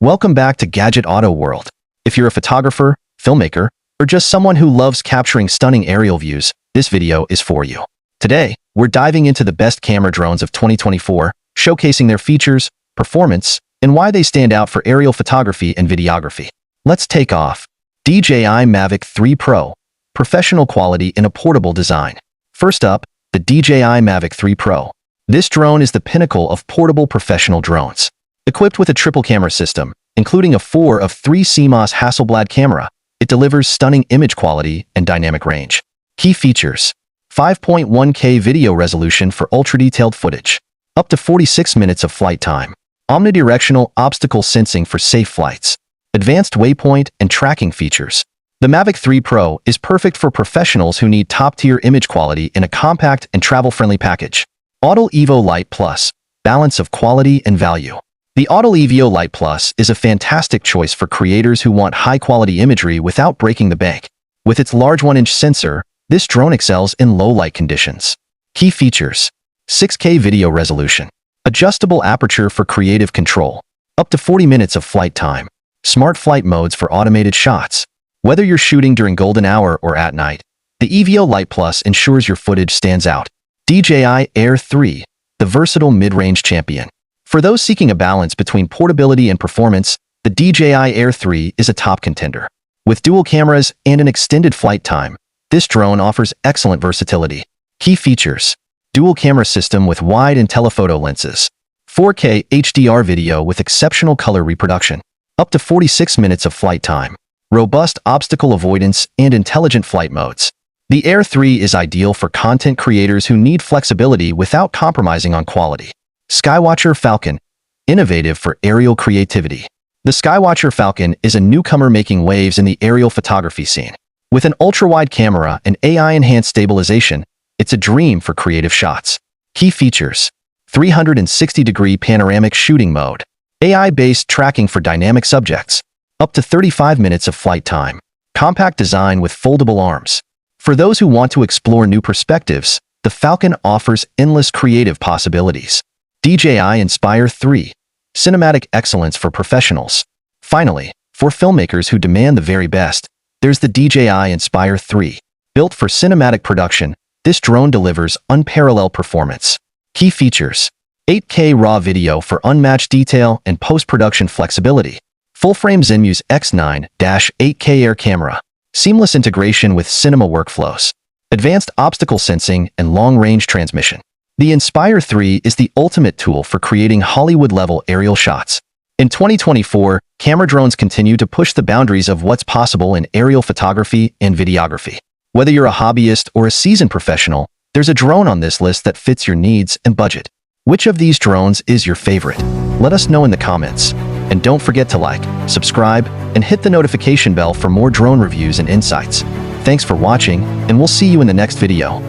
Welcome back to Gadget Auto World. If you're a photographer, filmmaker, or just someone who loves capturing stunning aerial views, this video is for you. Today, we're diving into the best camera drones of 2024, showcasing their features, performance, and why they stand out for aerial photography and videography. Let's take off. DJI Mavic 3 Pro, professional quality in a portable design. First up, the DJI Mavic 3 Pro. This drone is the pinnacle of portable professional drones. Equipped with a triple camera system, including a 4 of 3 CMOS Hasselblad camera, it delivers stunning image quality and dynamic range. Key features: 5.1K video resolution for ultra-detailed footage, up to 46 minutes of flight time, omnidirectional obstacle sensing for safe flights, advanced waypoint and tracking features. The Mavic 3 Pro is perfect for professionals who need top-tier image quality in a compact and travel-friendly package. Autel EVO Lite Plus, balance of quality and value. The Autel EVO Lite Plus is a fantastic choice for creators who want high-quality imagery without breaking the bank. With its large 1-inch sensor, this drone excels in low-light conditions. Key features: 6K video resolution, adjustable aperture for creative control, up to 40 minutes of flight time, smart flight modes for automated shots. Whether you're shooting during golden hour or at night, the EVO Lite Plus ensures your footage stands out. DJI Air 3, the versatile mid-range champion. For those seeking a balance between portability and performance, the DJI Air 3 is a top contender. With dual cameras and an extended flight time, this drone offers excellent versatility. Key features: dual camera system with wide and telephoto lenses, 4K HDR video with exceptional color reproduction, up to 46 minutes of flight time, robust obstacle avoidance and intelligent flight modes. The Air 3 is ideal for content creators who need flexibility without compromising on quality. Skywatcher Falcon, innovative for aerial creativity. The Skywatcher Falcon is a newcomer making waves in the aerial photography scene. With an ultra-wide camera and AI-enhanced stabilization, it's a dream for creative shots. Key features: 360-degree panoramic shooting mode, AI-based tracking for dynamic subjects, up to 35 minutes of flight time, compact design with foldable arms. For those who want to explore new perspectives, the Falcon offers endless creative possibilities. DJI Inspire 3, cinematic excellence for professionals. Finally, for filmmakers who demand the very best, there's the DJI Inspire 3. Built for cinematic production, this drone delivers unparalleled performance. Key features: 8K raw video for unmatched detail and post-production flexibility, full-frame CMOS X9-8K Air camera, seamless integration with cinema workflows, advanced obstacle sensing and long-range transmission. The Inspire 3 is the ultimate tool for creating Hollywood-level aerial shots. In 2024, camera drones continue to push the boundaries of what's possible in aerial photography and videography. Whether you're a hobbyist or a seasoned professional, there's a drone on this list that fits your needs and budget. Which of these drones is your favorite? Let us know in the comments. And don't forget to like, subscribe, and hit the notification bell for more drone reviews and insights. Thanks for watching, and we'll see you in the next video.